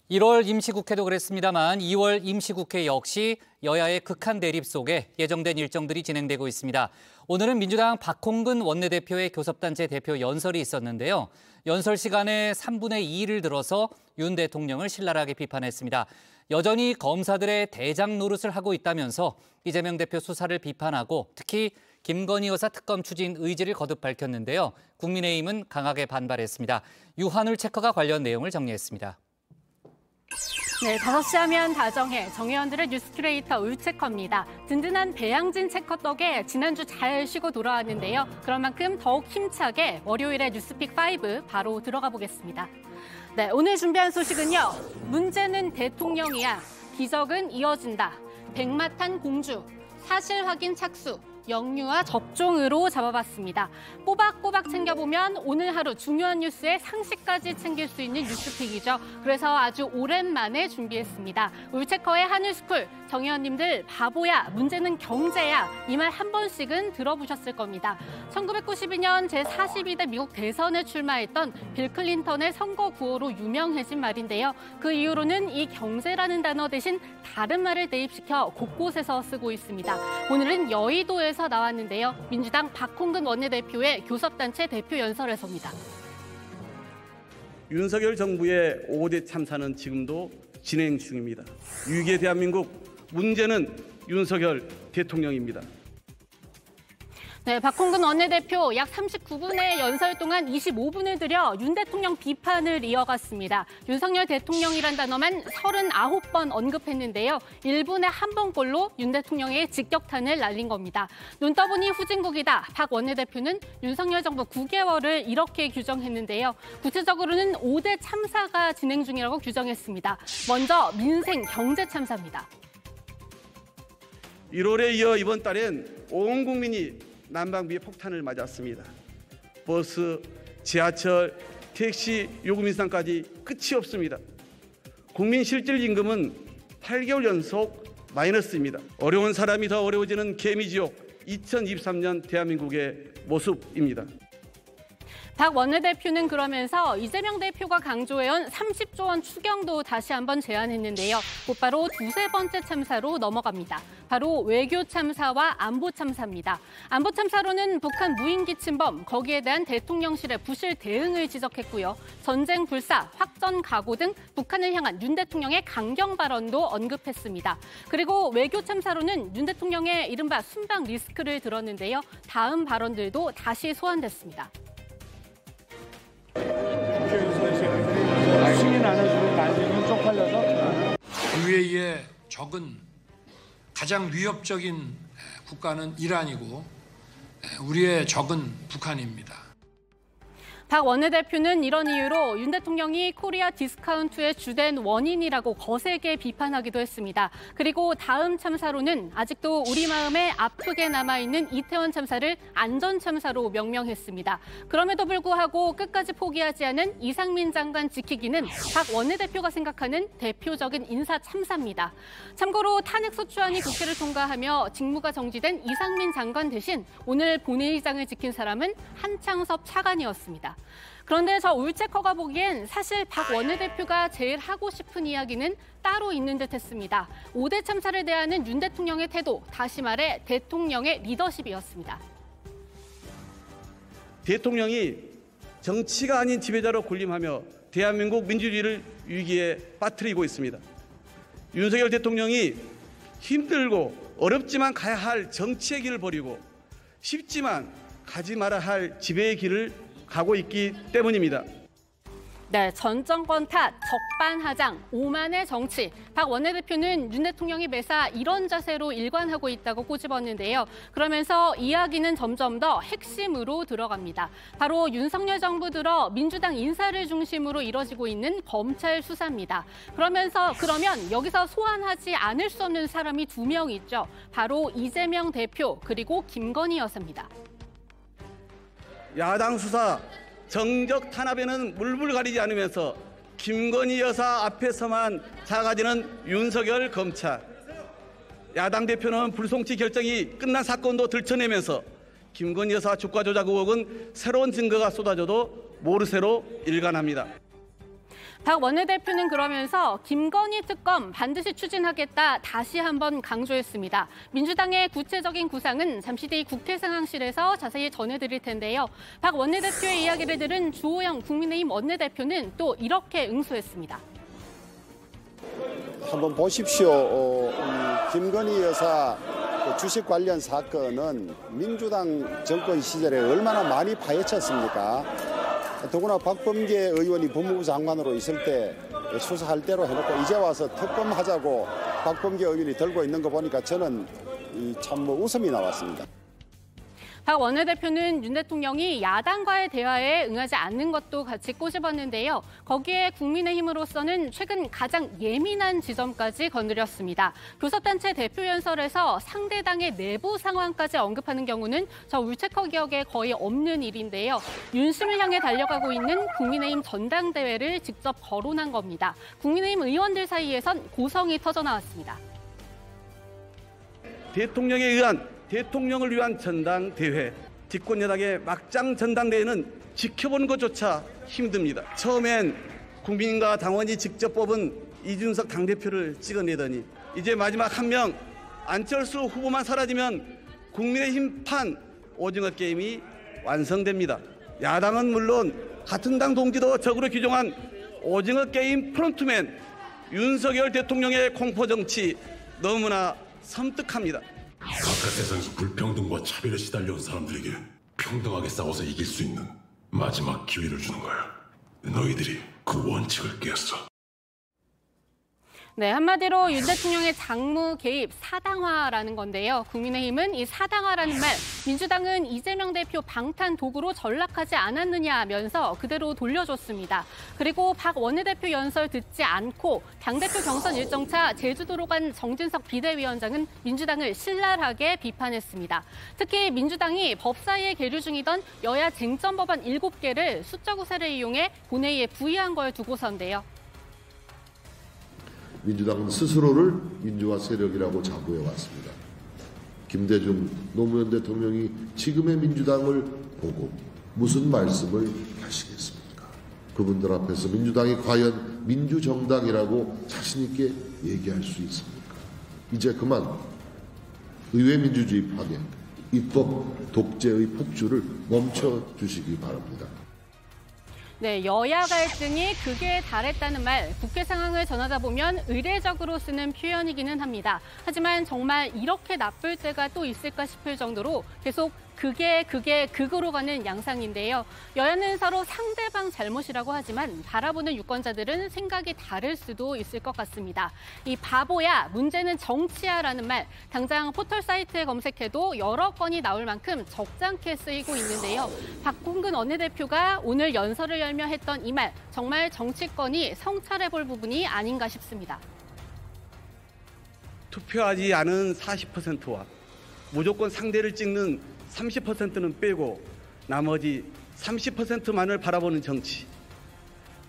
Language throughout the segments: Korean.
1월 임시국회도 그랬습니다만 2월 임시국회 역시 여야의 극한 대립 속에 예정된 일정들이 진행되고 있습니다. 오늘은 민주당 박홍근 원내대표의 교섭단체 대표 연설이 있었는데요. 연설 시간에 3분의 2를 들어서 윤 대통령을 신랄하게 비판했습니다. 여전히 검사들의 대장 노릇을 하고 있다면서 이재명 대표 수사를 비판하고 특히 김건희 여사 특검 추진 의지를 거듭 밝혔는데요. 국민의힘은 강하게 반발했습니다. 유한울 체커가 관련 내용을 정리했습니다. 네, 5시 하면 다정해 정의원들의 뉴스 큐레이터 울체커입니다. 든든한 배양진 체커 덕에 지난주 잘 쉬고 돌아왔는데요. 그런 만큼 더욱 힘차게 월요일에 뉴스픽5 바로 들어가 보겠습니다. 네, 오늘 준비한 소식은요. 문제는 대통령이야. 기적은 이어진다. 백마탄 공주. 사실 확인 착수. 영유아 접종으로 잡아봤습니다. 꼬박꼬박 챙겨보면 오늘 하루 중요한 뉴스에 상식까지 챙길 수 있는 뉴스픽이죠. 그래서 아주 오랜만에 준비했습니다. 울체커의 하늘스쿨, 정의원님들 바보야, 문제는 경제야. 이 말 한 번씩은 들어보셨을 겁니다. 1992년 제42대 미국 대선에 출마했던 빌 클린턴의 선거 구호로 유명해진 말인데요. 그 이후로는 이 경제라는 단어 대신 다른 말을 대입시켜 곳곳에서 쓰고 있습니다. 오늘은 여의도에서 나왔는데요. 민주당 박홍근 원내대표의 교섭단체 대표 연설에서입니다. 윤석열 정부의 5대 참사는 지금도 진행 중입니다. 위기의 대한민국, 문제는 윤석열 대통령입니다. 네, 박홍근 원내대표 약 39분의 연설 동안 25분을 들여 윤 대통령 비판을 이어갔습니다. 윤석열 대통령이란 단어만 39번 언급했는데요. 1분에 한 번꼴로 윤 대통령의 직격탄을 날린 겁니다. 눈 떠보니 후진국이다. 박 원내대표는 윤석열 정부 9개월을 이렇게 규정했는데요. 구체적으로는 5대 참사가 진행 중이라고 규정했습니다. 먼저 민생 경제 참사입니다. 1월에 이어 이번 달엔 온 국민이 난방비 폭탄을 맞았습니다. 버스, 지하철, 택시 요금 인상까지 끝이 없습니다. 국민 실질 임금은 8개월 연속 마이너스입니다. 어려운 사람이 더 어려워지는 개미지옥 2023년 대한민국의 모습입니다. 박 원내대표는 그러면서 이재명 대표가 강조해온 30조 원 추경도 다시 한번 제안했는데요. 곧바로 두세 번째 참사로 넘어갑니다. 바로 외교 참사와 안보 참사입니다. 안보 참사로는 북한 무인기 침범, 거기에 대한 대통령실의 부실 대응을 지적했고요. 전쟁 불사, 확전 각오 등 북한을 향한 윤 대통령의 강경 발언도 언급했습니다. 그리고 외교 참사로는 윤 대통령의 이른바 순방 리스크를 들었는데요. 다음 발언들도 다시 소환됐습니다. 승인 안 해주고 나중에 쪽팔려서 UAE의 적은 가장 위협적인 국가는 이란이고 우리의 적은 북한입니다. 박 원내대표는 이런 이유로 윤 대통령이 코리아 디스카운트의 주된 원인이라고 거세게 비판하기도 했습니다. 그리고 다음 참사로는 아직도 우리 마음에 아프게 남아있는 이태원 참사를 안전참사로 명명했습니다. 그럼에도 불구하고 끝까지 포기하지 않은 이상민 장관 지키기는 박 원내대표가 생각하는 대표적인 인사 참사입니다. 참고로 탄핵소추안이 국회를 통과하며 직무가 정지된 이상민 장관 대신 오늘 본회의장을 지킨 사람은 한창섭 차관이었습니다. 그런데 저 울체커가 보기엔 사실 박 원내대표가 제일 하고 싶은 이야기는 따로 있는 듯했습니다. 5대 참사를 대하는 윤 대통령의 태도, 다시 말해 대통령의 리더십이었습니다. 대통령이 정치가 아닌 지배자로 군림하며 대한민국 민주주의를 위기에 빠뜨리고 있습니다. 윤석열 대통령이 힘들고 어렵지만 가야 할 정치의 길을 버리고 쉽지만 가지 말아야 할 지배의 길을 가고 있기 때문입니다. 네, 전 정권 탓, 적반하장, 오만의 정치. 박 원내대표는 윤 대통령이 매사 이런 자세로 일관하고 있다고 꼬집었는데요. 그러면서 이야기는 점점 더 핵심으로 들어갑니다. 바로 윤석열 정부 들어 민주당 인사를 중심으로 이뤄지고 있는 검찰 수사입니다. 그러면 여기서 소환하지 않을 수 없는 사람이 2명 있죠. 바로 이재명 대표 그리고 김건희 여사입니다. 야당 수사 정적 탄압에는 물불 가리지 않으면서 김건희 여사 앞에서만 작아지는 윤석열 검찰. 야당 대표는 불송치 결정이 끝난 사건도 들춰내면서 김건희 여사 주가 조작 의혹은 새로운 증거가 쏟아져도 모르쇠로 일관합니다. 박 원내대표는 그러면서 김건희 특검 반드시 추진하겠다 다시 한번 강조했습니다. 민주당의 구체적인 구상은 잠시 뒤 국회 상황실에서 자세히 전해드릴 텐데요. 박 원내대표의 이야기를 들은 주호영 국민의힘 원내대표는 또 이렇게 응수했습니다. 한번 보십시오. 김건희 여사 주식 관련 사건은 민주당 정권 시절에 얼마나 많이 파헤쳤습니까? 더구나 박범계 의원이 법무부 장관으로 있을 때 수사할 대로 해놓고 이제 와서 특검하자고 박범계 의원이 들고 있는 거 보니까 저는 참 웃음이 나왔습니다. 박 원내대표는 윤 대통령이 야당과의 대화에 응하지 않는 것도 같이 꼬집었는데요. 거기에 국민의힘으로서는 최근 가장 예민한 지점까지 건드렸습니다. 교섭단체 대표연설에서 상대 당의 내부 상황까지 언급하는 경우는 저 울체커 기억에 거의 없는 일인데요. 윤심을 향해 달려가고 있는 국민의힘 전당대회를 직접 거론한 겁니다. 국민의힘 의원들 사이에선 고성이 터져나왔습니다. 대통령을 위한 전당대회, 집권여당의 막장 전당대회는 지켜보는 것조차 힘듭니다. 처음엔 국민과 당원이 직접 뽑은 이준석 당대표를 찍어내더니 이제 마지막 한 명 안철수 후보만 사라지면 국민의힘판 오징어 게임이 완성됩니다. 야당은 물론 같은 당 동지도 적으로 규정한 오징어 게임 프론트맨 윤석열 대통령의 공포정치 너무나 섬뜩합니다. 바깥 세상에서 불평등과 차별에 시달려온 사람들에게 평등하게 싸워서 이길 수 있는 마지막 기회를 주는 거야. 너희들이 그 원칙을 깼어. 네, 한마디로 윤 대통령의 장무 개입 사당화라는 건데요. 국민의힘은 이 사당화라는 말, 민주당은 이재명 대표 방탄 도구로 전락하지 않았느냐면서 그대로 돌려줬습니다. 그리고 박 원내대표 연설 듣지 않고 당대표 경선 일정차 제주도로 간 정진석 비대위원장은 민주당을 신랄하게 비판했습니다. 특히 민주당이 법사위에 계류 중이던 여야 쟁점 법안 7개를 숫자 구세를 이용해 본회의에 부의한 걸 두고서인데요. 민주당은 스스로를 민주화 세력이라고 자부해왔습니다. 김대중 노무현 대통령이 지금의 민주당을 보고 무슨 말씀을 하시겠습니까? 그분들 앞에서 민주당이 과연 민주정당이라고 자신 있게 얘기할 수 있습니까? 이제 그만 의회 민주주의 파괴, 입법 독재의 폭주를 멈춰주시기 바랍니다. 네, 여야 갈등이 극에 달했다는 말, 국회 상황을 전하다 보면 의례적으로 쓰는 표현이기는 합니다. 하지만 정말 이렇게 나쁠 때가 또 있을까 싶을 정도로 계속 극으로 가는 양상인데요. 여야는 서로 상대방 잘못이라고 하지만 바라보는 유권자들은 생각이 다를 수도 있을 것 같습니다. 이 바보야, 문제는 정치야라는 말, 당장 포털 사이트에 검색해도 여러 건이 나올 만큼 적잖게 쓰이고 있는데요. 박홍근 원내대표가 오늘 연설을 열며 했던 이 말, 정말 정치권이 성찰해볼 부분이 아닌가 싶습니다. 투표하지 않은 40%와 무조건 상대를 찍는 30%는 빼고 나머지 30%만을 바라보는 정치.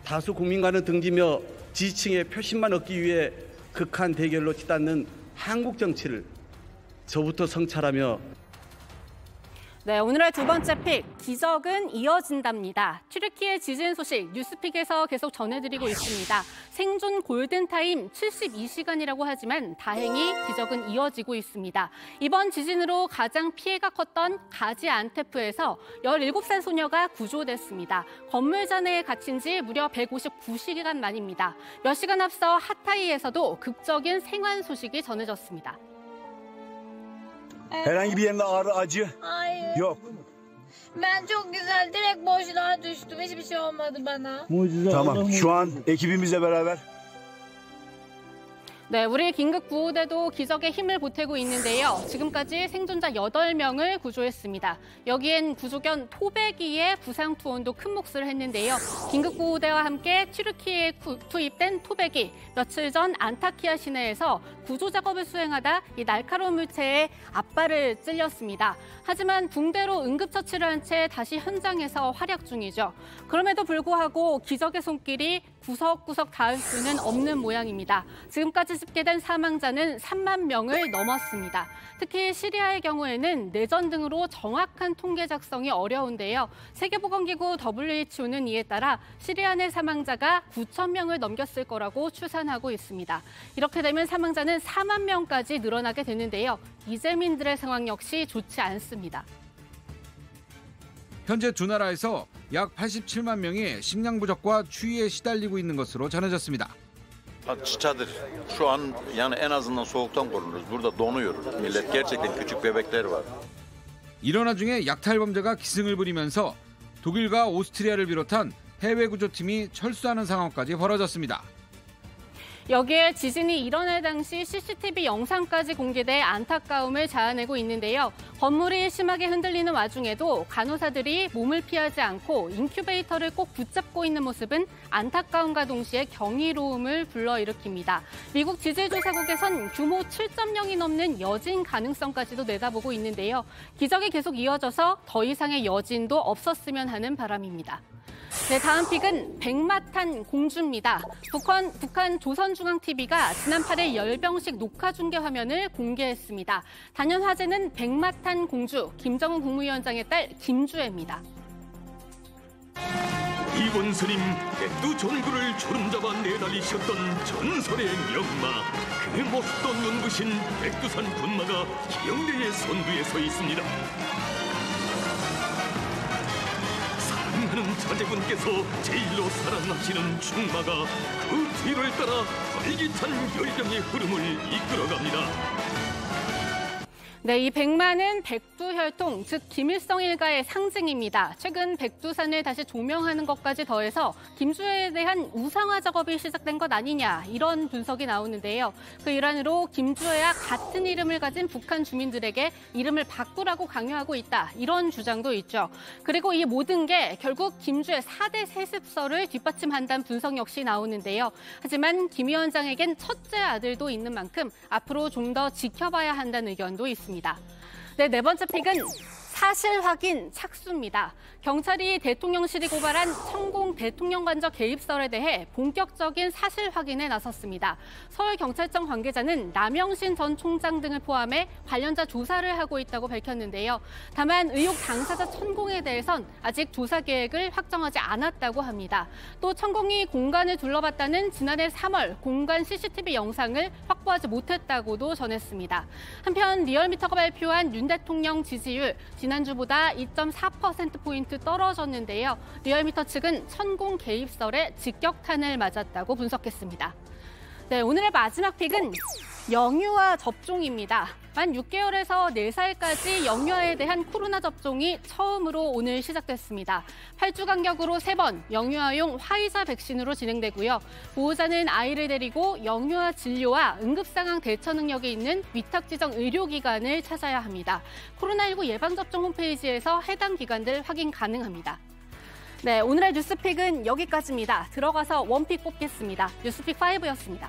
다수 국민과는 등지며 지지층의 표심만 얻기 위해 극한 대결로 치닫는 한국 정치를 저부터 성찰하며 네, 오늘의 두 번째 픽, 기적은 이어진답니다. 튀르키예 지진 소식 뉴스픽에서 계속 전해드리고 있습니다. 생존 골든타임 72시간이라고 하지만 다행히 기적은 이어지고 있습니다. 이번 지진으로 가장 피해가 컸던 가지안테프에서 17살 소녀가 구조됐습니다. 건물자 내에 갇힌 지 무려 159시간 만입니다. 몇 시간 앞서 하타이에서도 극적인 생還소식이 전해졌습니다. Herhangi bir yerinde ağrı, acı? Hayır. Yok. Ben çok güzel direkt boşluğa düştüm. Hiçbir şey olmadı bana. Mucize. Tamam. Şu an ekibimizle beraber 네, 우리 긴급구호대도 기적의 힘을 보태고 있는데요. 지금까지 생존자 8명을 구조했습니다. 여기엔 구조견 토베기의 부상 투혼도 큰 몫을 했는데요. 긴급구호대와 함께 튀르키예에 투입된 토베기, 며칠 전 안타키아 시내에서 구조 작업을 수행하다 이 날카로운 물체에 앞발을 찔렸습니다. 하지만 붕대로 응급처치를 한 채 다시 현장에서 활약 중이죠. 그럼에도 불구하고 기적의 손길이 구석구석 닿을 수는 없는 모양입니다. 지금까지 지금까지 집계된 사망자는 3만 명을 넘었습니다. 특히 시리아의 경우에는 내전 등으로 정확한 통계 작성이 어려운데요. 세계보건기구 WHO는 이에 따라 시리아 내 사망자가 9천 명을 넘겼을 거라고 추산하고 있습니다. 이렇게 되면 사망자는 4만 명까지 늘어나게 되는데요. 이재민들의 상황 역시 좋지 않습니다. 현재 두 나라에서 약 87만 명이 식량 부족과 추위에 시달리고 있는 것으로 전해졌습니다. Çadır. Şu an yani en azından soğuktan korunuruz. Burada donuyoruz. Millet gerçekten küçük bebekler var. 이런 와중에 약탈범죄가 기승을 부리면서 독일과 오스트리아를 비롯한 해외 구조팀이 철수하는 상황까지 벌어졌습니다. 여기에 지진이 일어날 당시 CCTV 영상까지 공개돼 안타까움을 자아내고 있는데요. 건물이 심하게 흔들리는 와중에도 간호사들이 몸을 피하지 않고 인큐베이터를 꼭 붙잡고 있는 모습은 안타까움과 동시에 경이로움을 불러일으킵니다. 미국 지질조사국에선 규모 7.0이 넘는 여진 가능성까지도 내다보고 있는데요. 기적이 계속 이어져서 더 이상의 여진도 없었으면 하는 바람입니다. 네, 다음 픽은 백마탄 공주입니다. 북한 조선중앙TV가 지난 8일 열병식 녹화 중계 화면을 공개했습니다. 단연 화제는 백마탄 공주, 김정은 국무위원장의 딸 김주애입니다. 이원수님, 백두 전구를 주름잡아 내달리셨던 전설의 명마. 그 모습도 눈부신 백두산 군마가 기영대의 선두에 서 있습니다. 사랑하는 자제분께서 제일로 살아나시는 충마가 그 뒤를 따라 활기찬 열병의 흐름을 이끌어갑니다. 네, 이 백마는 백두혈통, 즉 김일성 일가의 상징입니다. 최근 백두산을 다시 조명하는 것까지 더해서 김주애에 대한 우상화 작업이 시작된 것 아니냐, 이런 분석이 나오는데요. 그 일환으로 김주애와 같은 이름을 가진 북한 주민들에게 이름을 바꾸라고 강요하고 있다, 이런 주장도 있죠. 그리고 이 모든 게 결국 김주애 4대 세습설을 뒷받침한다는 분석 역시 나오는데요. 하지만 김 위원장에겐 첫째 아들도 있는 만큼 앞으로 좀 더 지켜봐야 한다는 의견도 있습니다. 네, 네 번째 픽은 사실 확인 착수입니다. 경찰이 대통령실이 고발한 천공 대통령 관저 개입설에 대해 본격적인 사실 확인에 나섰습니다. 서울경찰청 관계자는 남영신 전 총장 등을 포함해 관련자 조사를 하고 있다고 밝혔는데요. 다만 의혹 당사자 천공에 대해선 아직 조사 계획을 확정하지 않았다고 합니다. 또 천공이 공간을 둘러봤다는 지난해 3월 공간 CCTV 영상을 확보하지 못했다고도 전했습니다. 한편 리얼미터가 발표한 윤 대통령 지지율 지난주보다 2.4%포인트 떨어졌는데요. 리얼미터 측은 천공 개입설에 직격탄을 맞았다고 분석했습니다. 네, 오늘의 마지막 픽은 영유아 접종입니다. 만 6개월에서 4살까지 영유아에 대한 코로나 접종이 처음으로 오늘 시작됐습니다. 8주 간격으로 3번 영유아용 화이자 백신으로 진행되고요. 보호자는 아이를 데리고 영유아 진료와 응급상황 대처 능력이 있는 위탁 지정 의료기관을 찾아야 합니다. 코로나19 예방접종 홈페이지에서 해당 기관들 확인 가능합니다. 네, 오늘의 뉴스픽은 여기까지입니다. 들어가서 원픽 뽑겠습니다. 뉴스픽 5였습니다.